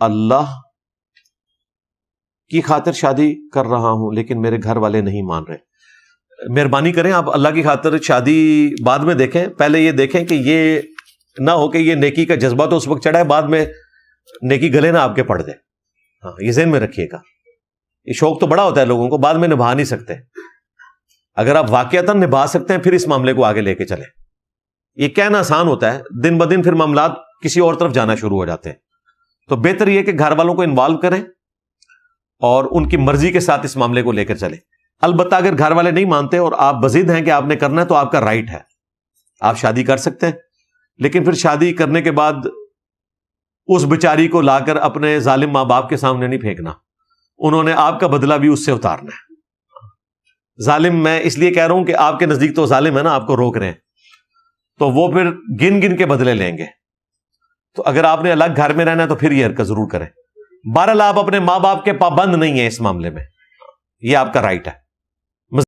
اللہ کی خاطر شادی کر رہا ہوں لیکن میرے گھر والے نہیں مان رہے. مہربانی کریں آپ اللہ کی خاطر شادی بعد میں دیکھیں, پہلے یہ دیکھیں کہ یہ نہ ہو کہ یہ نیکی کا جذبہ تو اس وقت چڑھا ہے, بعد میں نیکی گلے نہ آپ کے پڑ جائے. ہاں یہ ذہن میں رکھیے گا, یہ شوق تو بڑا ہوتا ہے لوگوں کو, بعد میں نبھا نہیں سکتے. اگر آپ واقعتاً نبھا سکتے ہیں پھر اس معاملے کو آگے لے کے چلیں. یہ کہنا آسان ہوتا ہے, دن بدن پھر معاملات کسی اور طرف جانا شروع ہو جاتے ہیں. تو بہتر یہ کہ گھر والوں کو انوالو کریں اور ان کی مرضی کے ساتھ اس معاملے کو لے کر چلیں. البتہ اگر گھر والے نہیں مانتے اور آپ بضد ہیں کہ آپ نے کرنا ہے تو آپ کا رائٹ ہے, آپ شادی کر سکتے ہیں. لیکن پھر شادی کرنے کے بعد اس بیچاری کو لا کر اپنے ظالم ماں باپ کے سامنے نہیں پھینکنا, انہوں نے آپ کا بدلہ بھی اس سے اتارنا ہے. ظالم میں اس لیے کہہ رہا ہوں کہ آپ کے نزدیک تو ظالم ہے نا, آپ کو روک رہے ہیں, تو وہ پھر گن گن کے بدلے لیں گے. تو اگر آپ نے الگ گھر میں رہنا ہے تو پھر یہ حرکت ضرور کریں. بہرحال آپ اپنے ماں باپ کے پابند نہیں ہیں اس معاملے میں, یہ آپ کا رائٹ ہے.